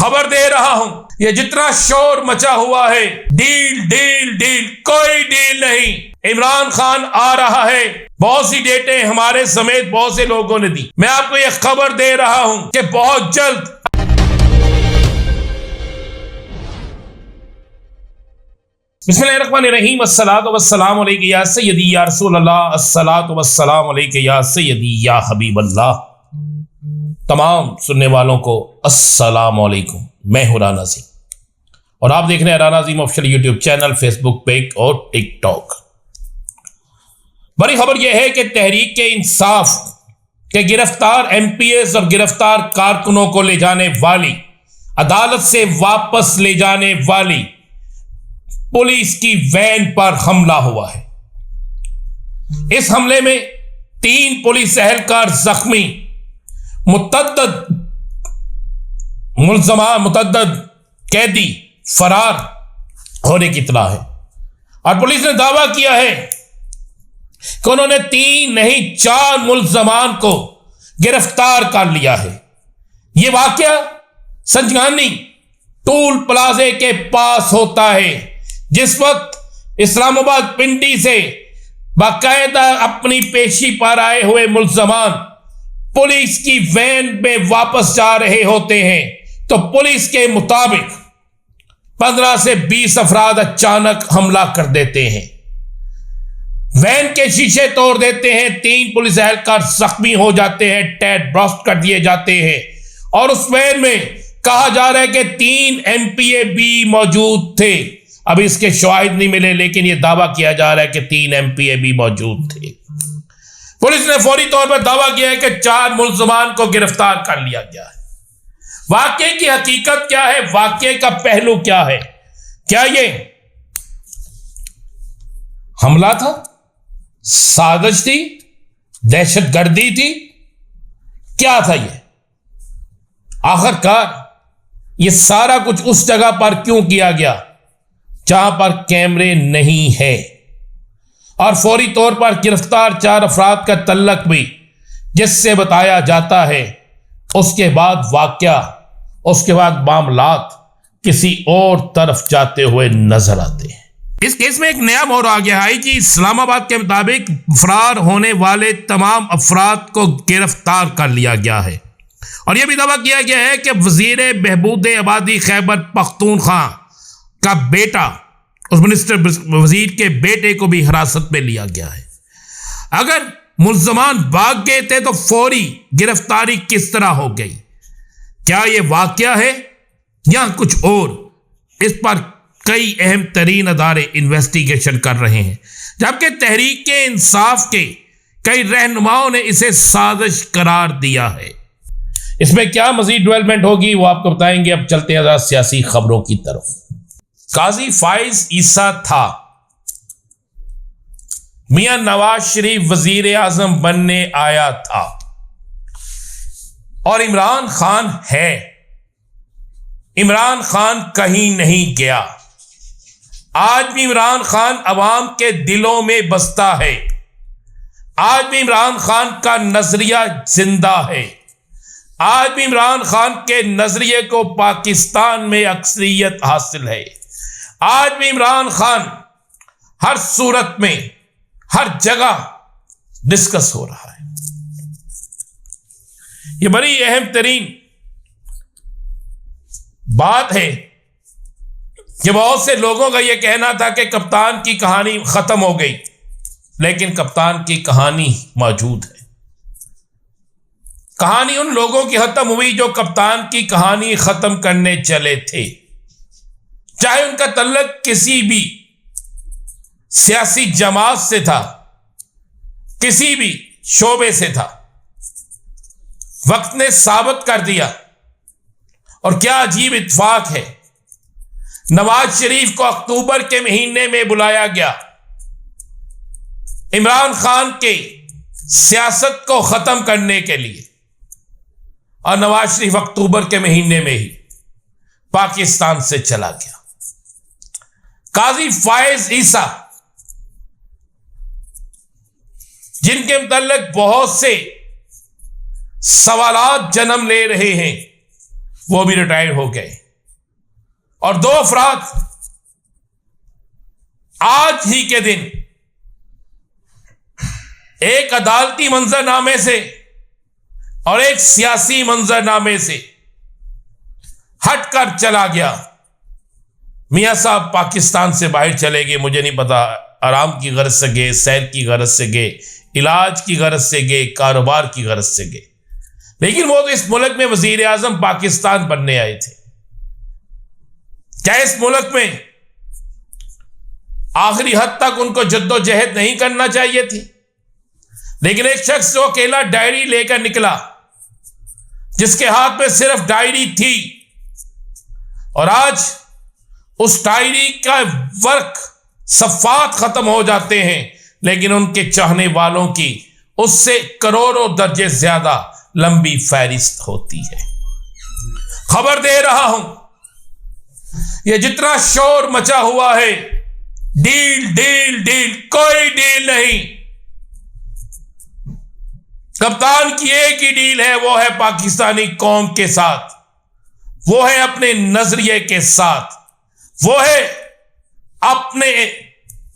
खबर दे रहा हूं, ये जितना शोर मचा हुआ है, डील डील डील, कोई डील नहीं। इमरान खान आ रहा है। बहुत सी डेटें हमारे समेत बहुत से लोगों ने दी। मैं आपको यह खबर दे रहा हूं कि बहुत जल्द बिस्मिल्लाहिर्रहमानिर्रहीम, अस्सलातु वस्सलामु अलैका या सय्यदी या रसूल अल्लाह, अस्सलातु वस्सलामु अलैका या सय्यदी या हबीब अल्लाह। तमाम सुनने वालों को अस्सलामु अलैकुम। मैं हूं राना सिंह और आप देख रहे हैं Rana Azeem official YouTube channel, Facebook page और टिकटॉक। बड़ी खबर यह है कि तहरीक इंसाफ के गिरफ्तार एमपीएस और गिरफ्तार कारकुनों को ले जाने वाली, अदालत से वापस ले जाने वाली पुलिस की वैन पर हमला हुआ है। इस हमले में 3 पुलिस एहलकार जख्मी, मुतअद्दिद कैदी फरार होने की इत्तला है और पुलिस ने दावा किया है कि उन्होंने 3 नहीं 4 मुल्ज़मान को गिरफ्तार कर लिया है। यह वाकया संजगानी टूल प्लाजे के पास होता है, जिस वक्त इस्लामाबाद पिंडी से बाकायदा अपनी पेशी पर आए हुए मुल्ज़मान पुलिस की वैन में वापस जा रहे होते हैं, तो पुलिस के मुताबिक 15 से 20 अफराद अचानक हमला कर देते हैं, वैन के शीशे तोड़ देते हैं। 3 पुलिस एहलकार जख्मी हो जाते हैं, टैट ब्रस्ट कर दिए जाते हैं और उस वैन में कहा जा रहा है कि 3 एमपीए भी मौजूद थे। अभी इसके शवाहिद नहीं मिले, लेकिन यह दावा किया जा रहा है कि 3 एमपीए भी मौजूद थे। पुलिस ने फौरी तौर पर दावा किया है कि 4 मुल्ज़मान को गिरफ्तार कर लिया गया है। वाकये की हकीकत क्या है, वाकये का पहलू क्या है? क्या ये हमला था, साजिश थी, दहशतगर्दी थी, क्या था ये? आखिरकार ये सारा कुछ उस जगह पर क्यों किया गया जहां पर कैमरे नहीं है? और फौरी तौर पर गिरफ्तार 4 अफराद का तल्लक भी जिससे बताया जाता है, उसके बाद वाकया, उसके बाद मामलात किसी और तरफ जाते हुए नजर आते हैं। इस केस में एक नया मोड़ आ गया है कि इस्लामाबाद के मुताबिक फरार होने वाले तमाम अफराद को गिरफ्तार कर लिया गया है और यह भी दावा किया गया है कि वजीर बहबूद आबादी खैबर पख्तूनख्वा का बेटा, उस मिनिस्टर वजीर के बेटे को भी हिरासत में लिया गया है। अगर मुल्ज़मान भाग गए थे तो फौरी गिरफ्तारी किस तरह हो गई? क्या यह वाकया है या कुछ और? इस पर कई अहम तरीन अदारे इन्वेस्टिगेशन कर रहे हैं, जबकि तहरीक इंसाफ के कई रहनुमाओं ने इसे साजिश करार दिया है। इसमें क्या मजीद डेवलपमेंट होगी वो आपको बताएंगे। अब चलते हैं सियासी खबरों की तरफ। काजी फाइज ईसा था, मियां नवाज शरीफ वजीर आजम बनने आया था और इमरान खान है। इमरान खान कहीं नहीं गया। आज भी इमरान खान अवाम के दिलों में बसता है। आज भी इमरान खान का नजरिया जिंदा है। आज भी इमरान खान के नजरिए को पाकिस्तान में अक्सरियत हासिल है। आज भी इमरान खान हर सूरत में, हर जगह डिस्कस हो रहा है। यह बड़ी अहम तरीन बात है कि बहुत से लोगों का यह कहना था कि कप्तान की कहानी खत्म हो गई, लेकिन कप्तान की कहानी मौजूद है। कहानी उन लोगों की खत्म हुई जो कप्तान की कहानी खत्म करने चले थे, चाहे उनका तल्लक किसी भी सियासी जमात से था, किसी भी शोबे से था। वक्त ने साबित कर दिया। और क्या अजीब इत्तेफाक है, नवाज शरीफ को अक्टूबर के महीने में बुलाया गया इमरान खान के सियासत को खत्म करने के लिए, और नवाज शरीफ अक्टूबर के महीने में ही पाकिस्तान से चला गया। काजी फाइज ईसा, जिनके मुतल्लिक बहुत से सवालात जन्म ले रहे हैं, वो भी रिटायर हो गए। और 2 अफराद आज ही के दिन एक अदालती मंजरनामे से और एक सियासी मंजरनामे से हटकर चला गया। मियां साहब पाकिस्तान से बाहर चले गए, मुझे नहीं पता आराम की गरज से गए, सैर की गरज से गए, इलाज की गरज से गए, कारोबार की गरज से गए, लेकिन वो तो इस मुल्क में वजीर आजम पाकिस्तान बनने आए थे। क्या इस मुल्क में आखिरी हद तक उनको जद्दोजहद नहीं करना चाहिए थी? लेकिन एक शख्स जो अकेला डायरी लेकर निकला, जिसके हाथ में सिर्फ डायरी थी, और आज उस डायरी का वर्क सफ़ात खत्म हो जाते हैं, लेकिन उनके चाहने वालों की उससे करोड़ों दर्जे ज्यादा लंबी फहरिस्त होती है। खबर दे रहा हूं, यह जितना शोर मचा हुआ है, डील डील डील, कोई डील नहीं। कप्तान की एक ही डील है, वो है पाकिस्तानी कौम के साथ, वो है अपने नजरिए के साथ, वो है अपने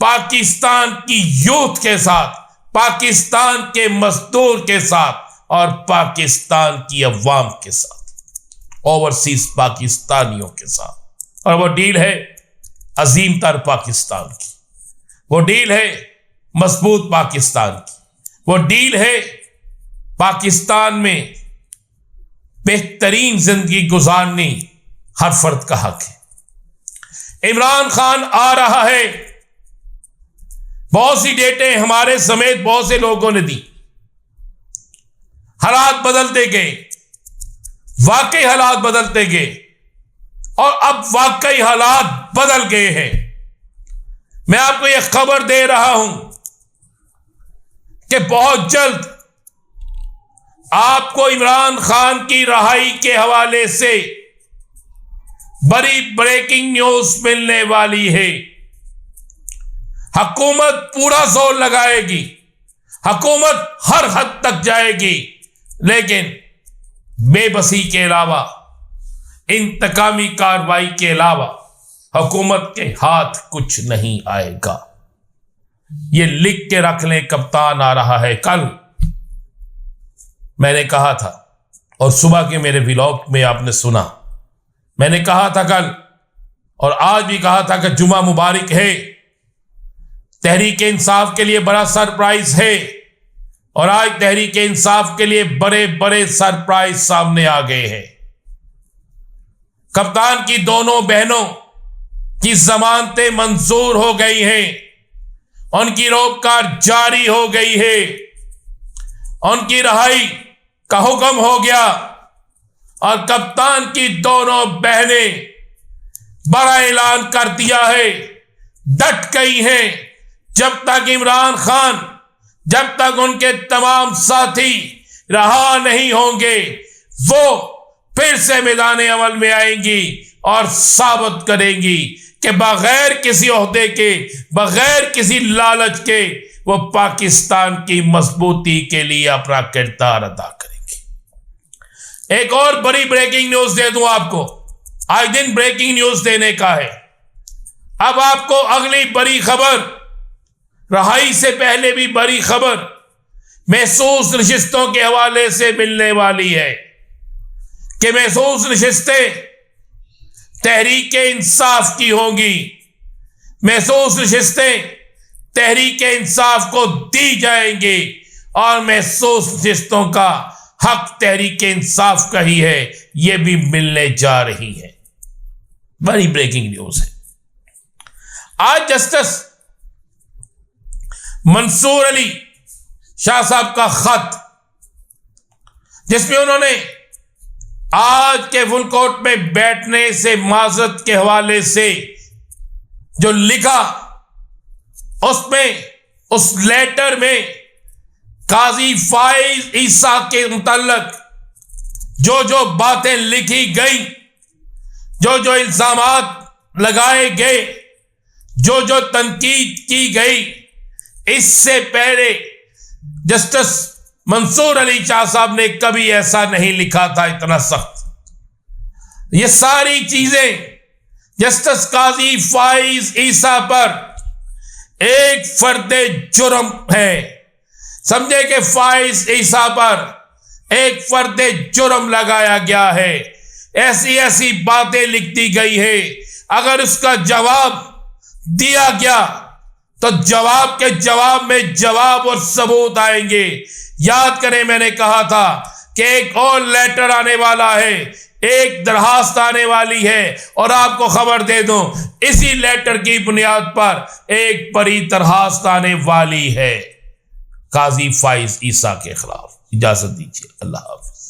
पाकिस्तान की यूथ के साथ, पाकिस्तान के मजदूर के साथ और पाकिस्तान की अवाम के साथ, ओवरसीज पाकिस्तानियों के साथ। और वो डील है अजीम तर पाकिस्तान की, वो डील है मजबूत पाकिस्तान की, वो डील है पाकिस्तान में बेहतरीन जिंदगी गुजारनी हर फर्द का हक है। इमरान खान आ रहा है, बहुत सी डेटें हमारे समेत बहुत से लोगों ने दी। हालात बदलते गए, वाकई हालात बदलते गए, और अब वाकई हालात बदल गए हैं। मैं आपको यह खबर दे रहा हूं कि बहुत जल्द आपको इमरान खान की रहाई के हवाले से बड़ी ब्रेकिंग न्यूज मिलने वाली है। हुकूमत पूरा जोर लगाएगी, हुकूमत हर हद तक जाएगी, लेकिन बेबसी के अलावा, इंतकामी कार्रवाई के अलावा हुकूमत के हाथ कुछ नहीं आएगा। ये लिख के रख लें, कप्तान आ रहा है। कल मैंने कहा था, और सुबह के मेरे व्लॉग में आपने सुना, मैंने कहा था कल और आज भी कहा था कि जुमा मुबारक है, तहरीक इंसाफ के लिए बड़ा सरप्राइज है, और आज तहरीक इंसाफ के लिए बड़े बड़े सरप्राइज सामने आ गए हैं। कप्तान की दोनों बहनों की जमानतें मंजूर हो गई हैं, उनकी रोककार जारी हो गई है, उनकी रिहाई का हुक्म हो गया, और कप्तान की दोनों बहनें बड़ा ऐलान कर दिया है, डट गई हैं। जब तक इमरान खान, जब तक उनके तमाम साथी रहा नहीं होंगे, वो फिर से मैदान अमल में आएंगी और साबित करेंगी कि बगैर किसी ओहदे के, बगैर किसी लालच के, वो पाकिस्तान की मजबूती के लिए अपना किरदार अदा करेंगी। एक और बड़ी ब्रेकिंग न्यूज दे दूं आपको, आज दिन ब्रेकिंग न्यूज देने का है। अब आपको अगली बड़ी खबर, रहाई से पहले भी बड़ी खबर महसूस नशिस्तों के हवाले से मिलने वाली है कि महसूस नशिस्तें तहरीक इंसाफ की होंगी, महसूस नशिस्तें तहरीक इंसाफ को दी जाएंगी, और महसूस नशिस्तों का हक तहरीक इंसाफ का ही है, यह भी मिलने जा रही है। बड़ी ब्रेकिंग न्यूज है। आज जस्टिस मंसूर अली शाह साहब का खत, जिसमें उन्होंने आज के फुल कोर्ट में बैठने से माजरत के हवाले से जो लिखा, उसमें, उस लेटर में काजी फाइज ईसा के मुतल्लक जो जो बातें लिखी गई, जो जो इल्जामात लगाए गए, जो जो तनकीद की गई, इससे पहले जस्टिस मंसूर अली शाह साहब ने कभी ऐसा नहीं लिखा था, इतना सख्त। ये सारी चीजें जस्टिस काजी फाइज ईसा पर एक फर्दे जुर्म है। समझे कि फाइज ईसा पर एक फर्दे जुर्म लगाया गया है, ऐसी ऐसी बातें लिख दी गई है। अगर उसका जवाब दिया गया तो जवाब के जवाब में जवाब और सबूत आएंगे। याद करें, मैंने कहा था कि एक और लेटर आने वाला है, एक दरखास्त आने वाली है, और आपको खबर दे दूं, इसी लेटर की बुनियाद पर एक बड़ी दरखास्त आने वाली है काजी फाइज ईसा के खिलाफ। इजाजत दीजिए, अल्लाह हाफिज।